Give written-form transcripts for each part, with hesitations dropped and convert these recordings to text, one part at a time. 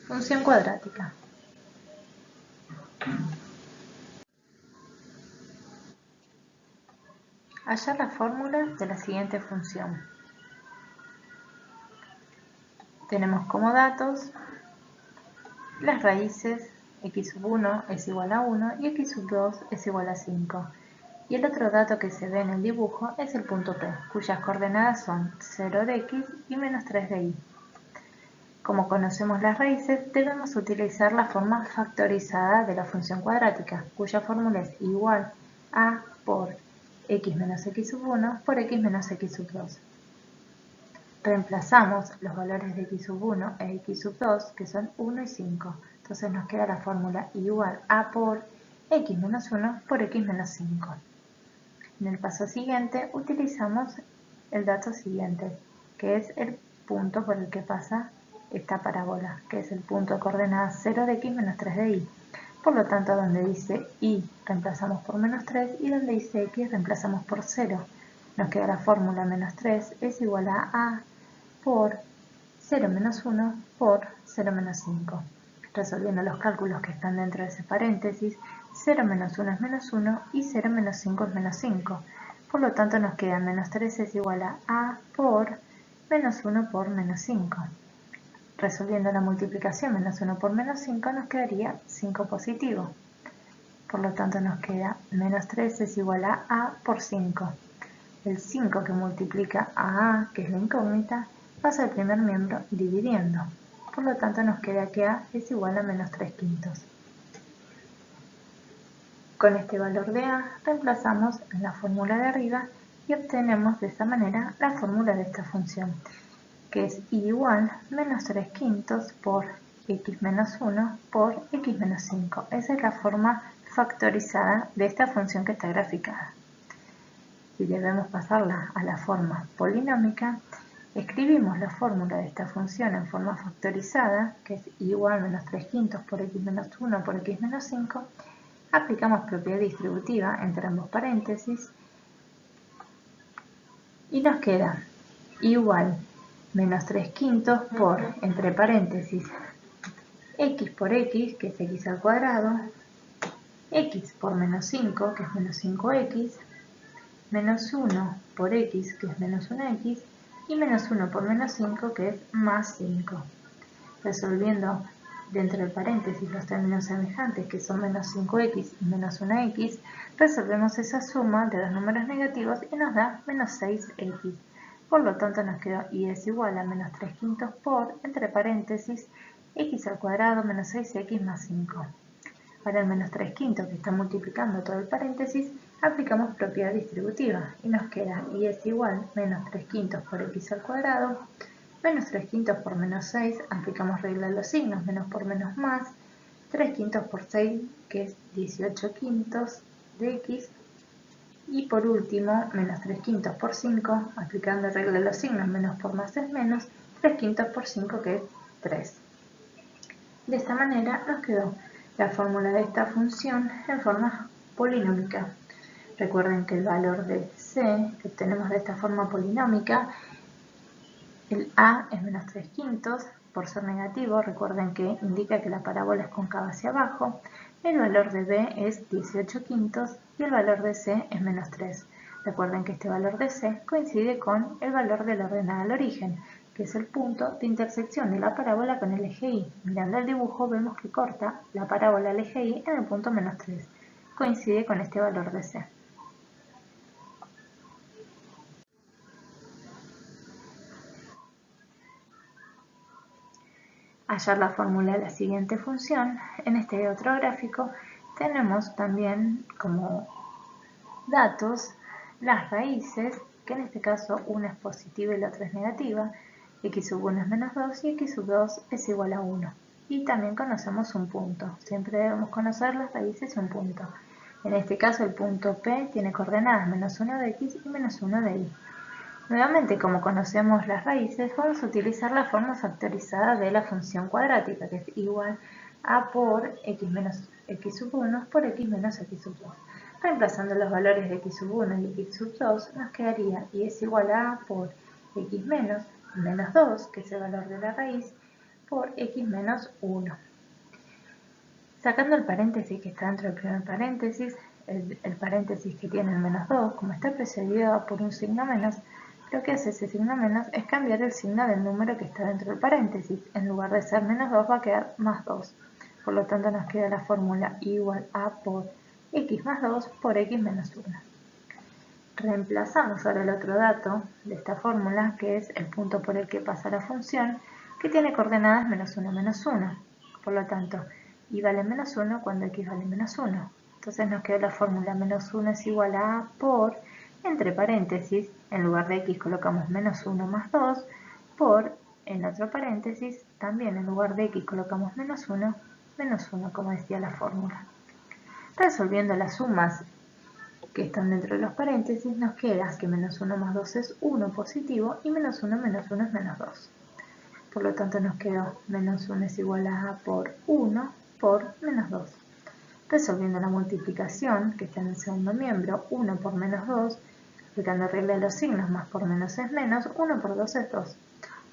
Función cuadrática. Hallar la fórmula de la siguiente función. Tenemos como datos las raíces x sub 1 es igual a 1 y x sub 2 es igual a 5. Y el otro dato que se ve en el dibujo es el punto P, cuyas coordenadas son 0 de x y menos 3 de y. Como conocemos las raíces, debemos utilizar la forma factorizada de la función cuadrática, cuya fórmula es igual a por x menos x sub 1 por x menos x sub 2. Reemplazamos los valores de x sub 1 e x sub 2, que son 1 y 5. Entonces nos queda la fórmula igual a por x menos 1 por x menos 5. En el paso siguiente utilizamos el dato siguiente, que es el punto por el que pasa esta parábola, que es el punto de coordenadas 0 de x menos 3 de y. Por lo tanto, donde dice y reemplazamos por menos 3 y donde dice x reemplazamos por 0. Nos queda la fórmula menos 3 es igual a por 0 menos 1 por 0 menos 5. Resolviendo los cálculos que están dentro de ese paréntesis, 0 menos 1 es menos 1 y 0 menos 5 es menos 5. Por lo tanto nos queda menos 3 es igual a por menos 1 por menos 5. Resolviendo la multiplicación menos 1 por menos 5 nos quedaría 5 positivo. Por lo tanto nos queda menos 3 es igual a por 5. El 5 que multiplica a, que es la incógnita, pasa al primer miembro dividiendo. Por lo tanto nos queda que a es igual a menos 3 quintos. Con este valor de a reemplazamos en la fórmula de arriba y obtenemos de esta manera la fórmula de esta función, que es igual menos 3 quintos por x menos 1 por x menos 5. Esa es la forma factorizada de esta función que está graficada. Si debemos pasarla a la forma polinómica, escribimos la fórmula de esta función en forma factorizada, que es igual menos 3 quintos por x menos 1 por x menos 5, aplicamos propiedad distributiva entre ambos paréntesis y nos queda igual menos 3 quintos por, entre paréntesis, x por x, que es x al cuadrado, x por menos 5, que es menos 5x, menos 1 por x, que es menos 1x, y menos 1 por menos 5, que es más 5. Resolviendo dentro del paréntesis los términos semejantes, que son menos 5x y menos 1x, resolvemos esa suma de los números negativos y nos da menos 6x. Por lo tanto nos quedó y es igual a menos 3 quintos por, entre paréntesis, x al cuadrado menos 6x más 5. Para el menos 3 quintos, que está multiplicando todo el paréntesis, aplicamos propiedad distributiva y nos queda y es igual menos 3 quintos por x al cuadrado, menos 3 quintos por menos 6, aplicamos regla de los signos, menos por menos más, 3 quintos por 6, que es 18 quintos de x, y por último, menos 3 quintos por 5, aplicando regla de los signos, menos por más es menos, 3 quintos por 5, que es 3. De esta manera nos quedó la fórmula de esta función en forma polinómica. Recuerden que el valor de c que obtenemos de esta forma polinómica, el a es menos 3 quintos, por ser negativo, recuerden que indica que la parábola es cóncava hacia abajo, el valor de b es 18 quintos y el valor de c es menos 3. Recuerden que este valor de c coincide con el valor de la ordenada al origen, que es el punto de intersección de la parábola con el eje y. Mirando el dibujo vemos que corta la parábola al eje y en el punto menos 3. Coincide con este valor de c. Hallar la fórmula de la siguiente función. En este otro gráfico tenemos también como datos las raíces, que en este caso una es positiva y la otra es negativa, x sub 1 es menos 2 y x sub 2 es igual a 1. Y también conocemos un punto, siempre debemos conocer las raíces y un punto. En este caso el punto P tiene coordenadas menos 1 de x y menos 1 de y. Nuevamente, como conocemos las raíces, vamos a utilizar la forma factorizada de la función cuadrática, que es igual a por x menos x sub 1 por x menos x sub 2. Reemplazando los valores de x sub 1 y x sub 2, nos quedaría y es igual a por x menos 2, que es el valor de la raíz, por x menos 1. Sacando el paréntesis que está dentro del primer paréntesis, el paréntesis que tiene el menos 2, como está precedido por un signo menos, lo que hace ese signo menos es cambiar el signo del número que está dentro del paréntesis. En lugar de ser menos 2 va a quedar más 2. Por lo tanto nos queda la fórmula igual a por x más 2 por x menos 1. Reemplazamos ahora el otro dato de esta fórmula, que es el punto por el que pasa la función, que tiene coordenadas menos 1, menos 1. Por lo tanto, y vale menos 1 cuando x vale menos 1. Entonces nos queda la fórmula menos 1 es igual a por, entre paréntesis, en lugar de x colocamos menos 1 más 2, por, en otro paréntesis, también en lugar de x colocamos menos 1, como decía la fórmula. Resolviendo las sumas que están dentro de los paréntesis, nos queda que menos 1 más 2 es 1 positivo y menos 1 menos 1 es menos 2. Por lo tanto nos quedó menos 1 es igual a por 1 por menos 2. Resolviendo la multiplicación que está en el segundo miembro, 1 por menos 2, aplicando regla de los signos, más por menos es menos, 1 por 2 es 2.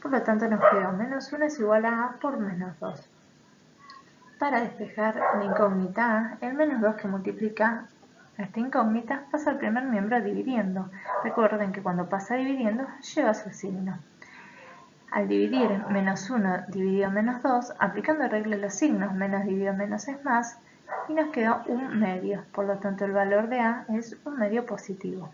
Por lo tanto nos quedó menos 1 es igual a por menos 2. Para despejar la incógnita a, el menos 2 que multiplica esta incógnita pasa al primer miembro dividiendo. Recuerden que cuando pasa dividiendo lleva su signo. Al dividir menos 1 dividido menos 2, aplicando regla de los signos, menos dividido menos es más, y nos quedó un medio. Por lo tanto el valor de a es un medio positivo.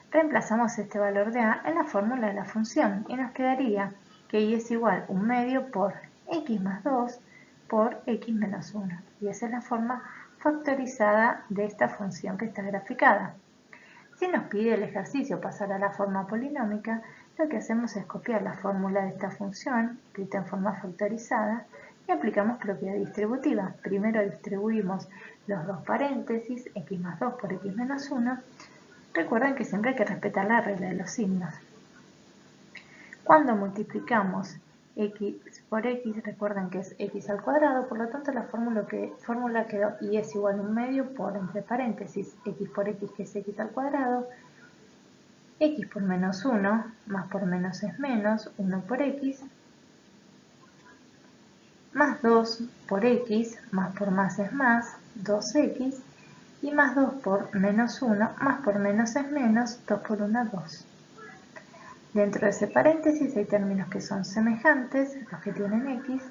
Reemplazamos este valor de a en la fórmula de la función y nos quedaría que y es igual un medio por x más 2 por x menos 1. Y esa es la forma factorizada de esta función que está graficada. Si nos pide el ejercicio pasar a la forma polinómica, lo que hacemos es copiar la fórmula de esta función, escrita en forma factorizada, y aplicamos propiedad distributiva. Primero distribuimos los dos paréntesis, x más 2 por x menos 1. Recuerden que siempre hay que respetar la regla de los signos. Cuando multiplicamos x por x, recuerden que es x al cuadrado, por lo tanto la fórmula quedó y es igual a un medio por, entre paréntesis, x por x, que es x al cuadrado, x por menos 1, más por menos es menos, 1 por x, más 2 por x, más por más es más, 2x, y más 2 por menos 1, más por menos es menos, 2 por 1, 2. Dentro de ese paréntesis hay términos que son semejantes, los que tienen x,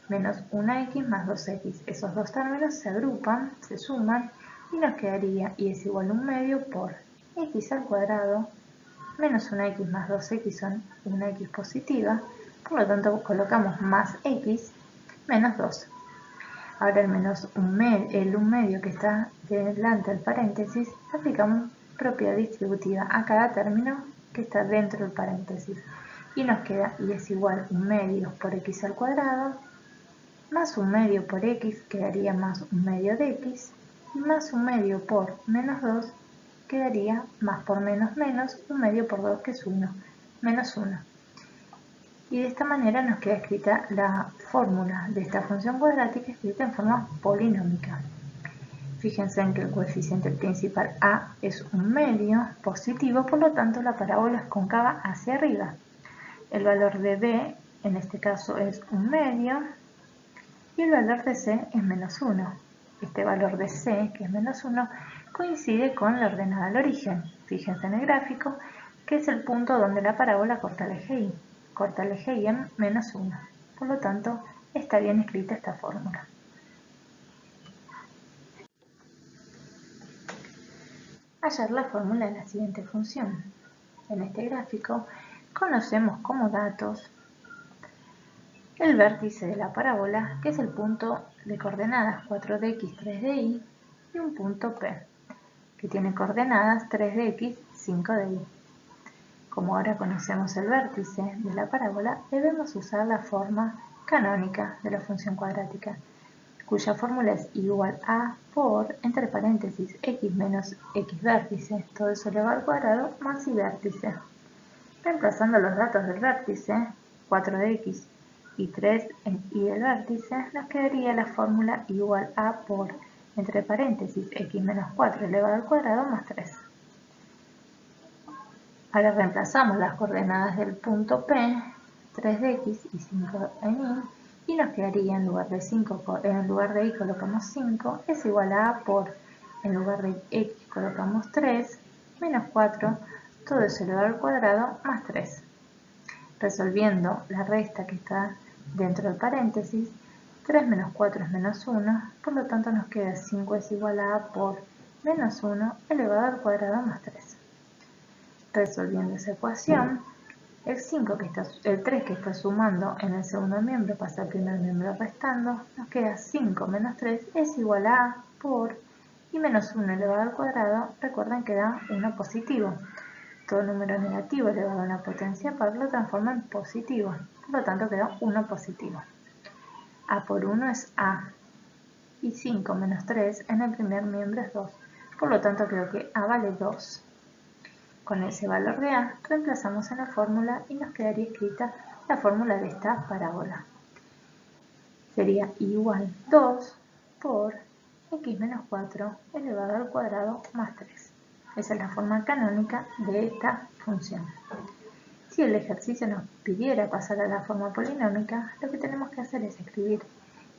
menos 1x más 2x. Esos dos términos se agrupan, se suman, y nos quedaría y es igual a un medio por x al cuadrado, menos 1x más 2x son una x positiva, por lo tanto colocamos más x menos 2. Ahora el un medio que está delante del paréntesis, aplicamos propiedad distributiva a cada término que está dentro del paréntesis. Y nos queda y es igual un medio por x al cuadrado, más un medio por x, quedaría más un medio de x, y más un medio por menos 2, quedaría más por menos menos, un medio por 2 que es 1, menos 1. Y de esta manera nos queda escrita la fórmula de esta función cuadrática escrita en forma polinómica. Fíjense en que el coeficiente principal a es un medio positivo, por lo tanto la parábola es cóncava hacia arriba. El valor de b, en este caso, es un medio y el valor de c es menos 1. Este valor de c, que es menos 1, coincide con la ordenada al origen. Fíjense en el gráfico, que es el punto donde la parábola corta el eje y. Corta el eje y en menos 1. Por lo tanto, está bien escrita esta fórmula. Hallar la fórmula de la siguiente función. En este gráfico conocemos como datos el vértice de la parábola, que es el punto de coordenadas 4 de x, 3 de y, y un punto P, que tiene coordenadas 3 de x, 5 de y. Como ahora conocemos el vértice de la parábola, debemos usar la forma canónica de la función cuadrática, cuya fórmula es igual a por, entre paréntesis, x menos x vértice, todo eso elevado al cuadrado, más y vértice. Reemplazando los datos del vértice, 4 de x y 3 en y del vértice, nos quedaría la fórmula igual a por, entre paréntesis, x menos 4 elevado al cuadrado más 3. Ahora reemplazamos las coordenadas del punto P, 3 de x y 5 en y nos quedaría en lugar de y colocamos 5, es igual a por, en lugar de x colocamos 3, menos 4, todo eso elevado al cuadrado más 3. Resolviendo la resta que está dentro del paréntesis, 3 menos 4 es menos 1, por lo tanto nos queda 5 es igual a por menos 1 elevado al cuadrado más 3. Resolviendo esa ecuación, el 3 que está sumando en el segundo miembro pasa al primer miembro restando, nos queda 5 menos 3 es igual a por, y menos 1 elevado al cuadrado, recuerden que da 1 positivo. Todo número negativo elevado a una potencia par lo transforma en positivo, por lo tanto queda 1 positivo. A por 1 es A, y 5 menos 3 en el primer miembro es 2, por lo tanto creo que A vale 2. Con ese valor de A reemplazamos en la fórmula y nos quedaría escrita la fórmula de esta parábola. Sería igual 2 por x menos 4 elevado al cuadrado más 3. Esa es la forma canónica de esta función. Si el ejercicio nos pidiera pasar a la forma polinómica, lo que tenemos que hacer es escribir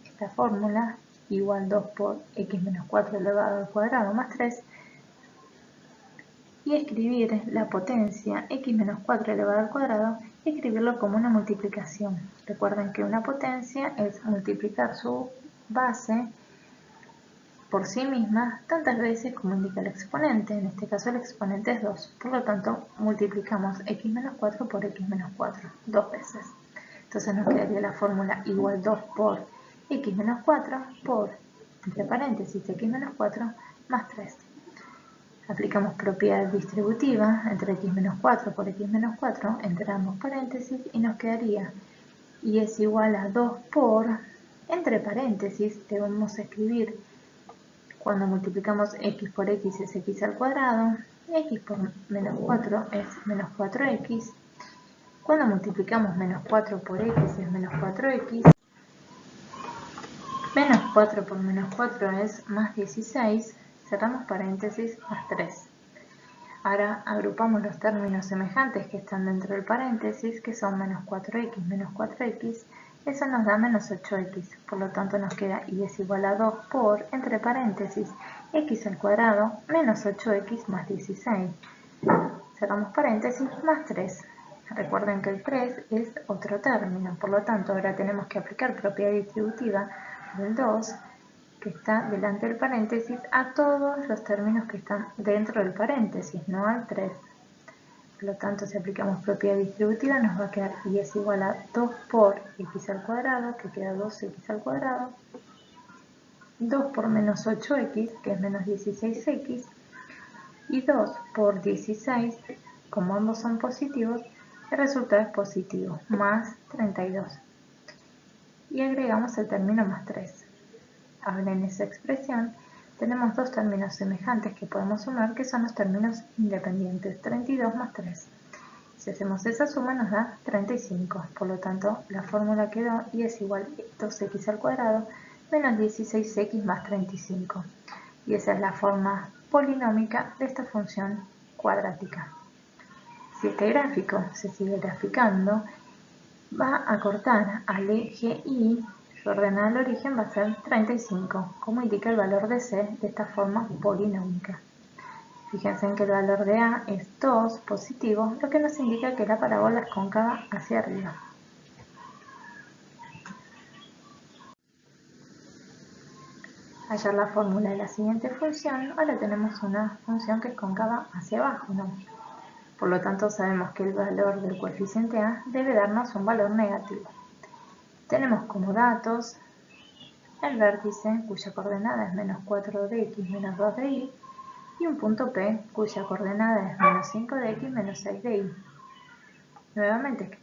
esta fórmula igual 2 por x menos 4 elevado al cuadrado más 3 y escribir la potencia x menos 4 elevado al cuadrado y escribirlo como una multiplicación. Recuerden que una potencia es multiplicar su base por sí misma tantas veces como indica el exponente. En este caso el exponente es 2. Por lo tanto, multiplicamos x menos 4 por x menos 4 dos veces. Entonces nos quedaría la fórmula igual 2 por x menos 4 por, entre paréntesis, x menos 4 más 3. Aplicamos propiedad distributiva entre x menos 4 por x menos 4 entre ambos paréntesis y nos quedaría y es igual a 2 por, entre paréntesis, debemos escribir cuando multiplicamos x por x es x al cuadrado, x por menos 4 es menos 4x, cuando multiplicamos menos 4 por x es menos 4x, menos 4 por menos 4 es más 16, cerramos paréntesis, más 3. Ahora agrupamos los términos semejantes que están dentro del paréntesis, que son menos 4x, eso nos da menos 8x, por lo tanto nos queda y es igual a 2 por, entre paréntesis, x al cuadrado menos 8x más 16. Cerramos paréntesis, más 3. Recuerden que el 3 es otro término, por lo tanto ahora tenemos que aplicar propiedad distributiva del 2, que está delante del paréntesis, a todos los términos que están dentro del paréntesis, no al 3. Por lo tanto, si aplicamos propiedad distributiva, nos va a quedar y es igual a 2 por x al cuadrado, que queda 2x al cuadrado, 2 por menos 8x, que es menos 16x, y 2 por 16, como ambos son positivos, el resultado es positivo, más 32. Y agregamos el término más 3. Ahora en esa expresión tenemos dos términos semejantes que podemos sumar, que son los términos independientes, 32 más 3. Si hacemos esa suma nos da 35, por lo tanto la fórmula quedó y es igual a 2x al cuadrado menos 16x más 35. Y esa es la forma polinómica de esta función cuadrática. Si este gráfico se sigue graficando, va a cortar al eje Y. Su ordenada al origen va a ser 35, como indica el valor de C de esta forma polinómica. Fíjense en que el valor de A es 2 positivo, lo que nos indica que la parábola es cóncava hacia arriba. Hallar la fórmula de la siguiente función, ahora tenemos una función que es cóncava hacia abajo, ¿no? Por lo tanto sabemos que el valor del coeficiente A debe darnos un valor negativo. Tenemos como datos el vértice cuya coordenada es menos 4 de x menos 2 de y y un punto P cuya coordenada es menos 5 de x menos 6 de y. Nuevamente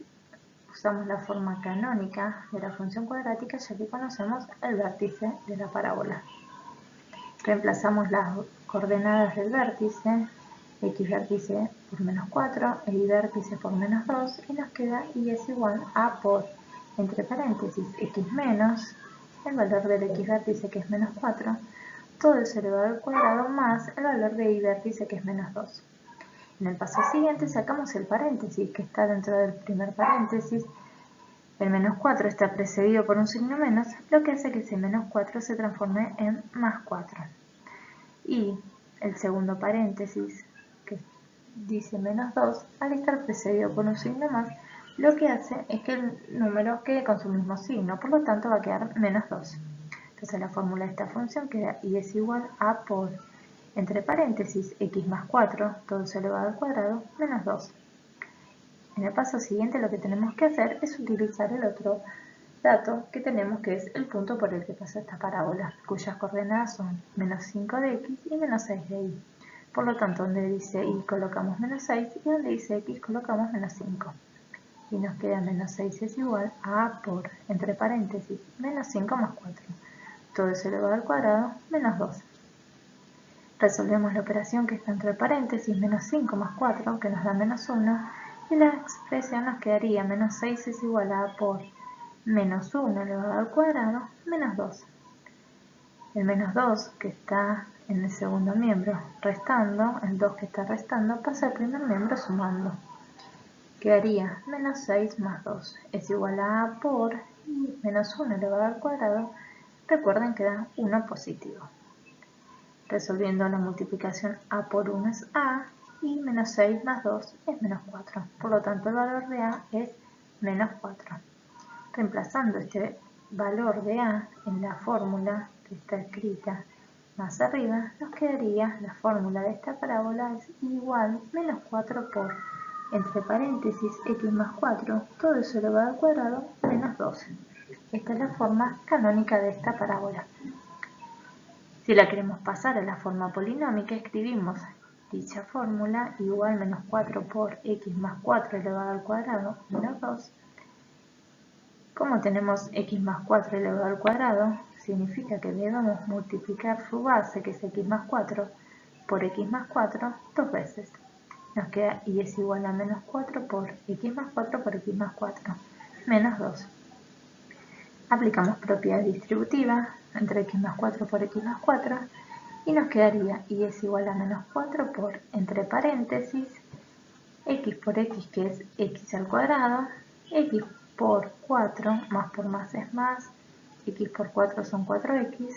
usamos la forma canónica de la función cuadrática ya que conocemos el vértice de la parábola. Reemplazamos las coordenadas del vértice, x vértice por menos 4 e y vértice por menos 2 y nos queda y es igual a por, entre paréntesis, x menos el valor del x vértice que es menos 4, todo eso elevado al cuadrado más el valor de y vértice que es menos 2. En el paso siguiente sacamos el paréntesis que está dentro del primer paréntesis, El menos 4 está precedido por un signo menos, lo que hace que ese menos 4 se transforme en más 4. Y el segundo paréntesis, que dice menos 2, al estar precedido por un signo más, lo que hace es que el número quede con su mismo signo, por lo tanto va a quedar menos 2. Entonces la fórmula de esta función queda y es igual a por, entre paréntesis, x más 4, todo eso elevado al cuadrado, menos 2. En el paso siguiente lo que tenemos que hacer es utilizar el otro dato que tenemos, que es el punto por el que pasa esta parábola, cuyas coordenadas son menos 5 de x y menos 6 de y. Por lo tanto, donde dice y colocamos menos 6 y donde dice x colocamos menos 5. Y nos queda menos 6 es igual a por, entre paréntesis, menos 5 más 4. Todo eso elevado al cuadrado, menos 2. Resolvemos la operación que está entre paréntesis, menos 5 más 4, que nos da menos 1, y la expresión nos quedaría menos 6 es igual a por menos 1 elevado al cuadrado, menos 2. El menos 2 que está en el segundo miembro restando, el 2 que está restando, pasa al primer miembro sumando. Quedaría menos 6 más 2 es igual a por y menos 1 elevado al cuadrado, recuerden que da 1 positivo. Resolviendo la multiplicación a por 1 es a y menos 6 más 2 es menos 4. Por lo tanto, el valor de a es menos 4. Reemplazando este valor de a en la fórmula que está escrita más arriba, nos quedaría la fórmula de esta parábola es igual menos 4 por, entre paréntesis, x más 4, todo eso elevado al cuadrado, menos 12. Esta es la forma canónica de esta parábola. Si la queremos pasar a la forma polinómica, escribimos dicha fórmula igual menos 4 por x más 4 elevado al cuadrado menos 2. Como tenemos x más 4 elevado al cuadrado, significa que debemos multiplicar su base, que es x más 4, por x más 4 dos veces. Nos queda y es igual a menos 4 por x más 4 por x más 4, menos 2. Aplicamos propiedad distributiva entre x más 4 por x más 4 y nos quedaría y es igual a menos 4 por, entre paréntesis, x por x, que es x al cuadrado, x por 4, más por más es más, x por 4 son 4x.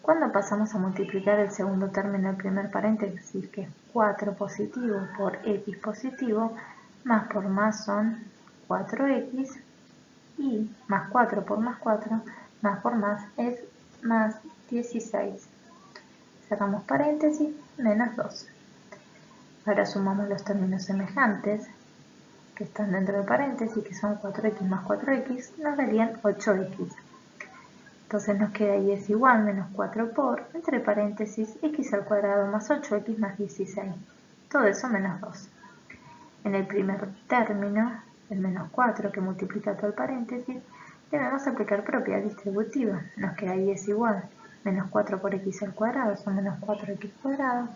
Cuando pasamos a multiplicar el segundo término del primer paréntesis, que es 4 positivo por x positivo, más por más son 4x, y más 4 por más 4, más por más es más 16. Cerramos paréntesis, menos 2. Ahora sumamos los términos semejantes que están dentro de paréntesis, que son 4x más 4x, nos darían 8x. Entonces nos queda y es igual menos 4 por, entre paréntesis, x al cuadrado más 8x más 16. Todo eso menos 2. En el primer término, el menos 4 que multiplica todo el paréntesis, debemos aplicar propiedad distributiva. Nos queda y es igual menos 4 por x al cuadrado son menos 4x cuadrado.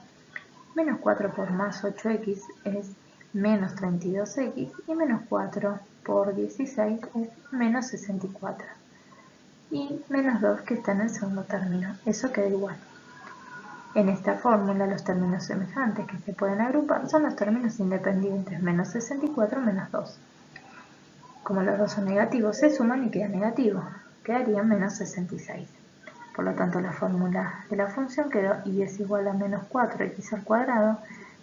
Menos 4 por más 8x es menos 32x y menos 4 por 16 es menos 64. Y menos 2 que está en el segundo término, eso queda igual. En esta fórmula los términos semejantes que se pueden agrupar son los términos independientes, menos 64 menos 2. Como los dos son negativos, se suman y queda negativo, quedaría menos 66. Por lo tanto, la fórmula de la función quedó y es igual a menos 4x al cuadrado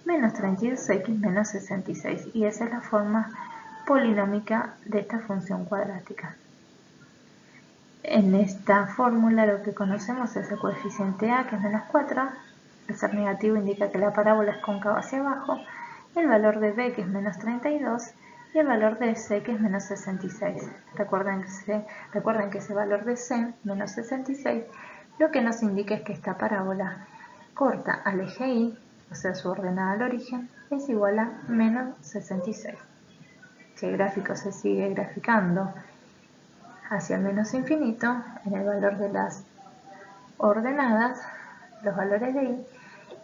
menos 32x menos 66. Y esa es la forma polinómica de esta función cuadrática. En esta fórmula lo que conocemos es el coeficiente a, que es menos 4. Al ser negativo indica que la parábola es cóncava hacia abajo. El valor de b, que es menos 32. Y el valor de c, que es menos 66. Recuerden que ese valor de c, menos 66, lo que nos indica es que esta parábola corta al eje y, o sea su ordenada al origen, es igual a menos 66. Si el gráfico se sigue graficando hacia el menos infinito, en el valor de las ordenadas, los valores de y,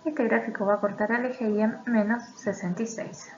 este gráfico va a cortar al eje y en menos 66.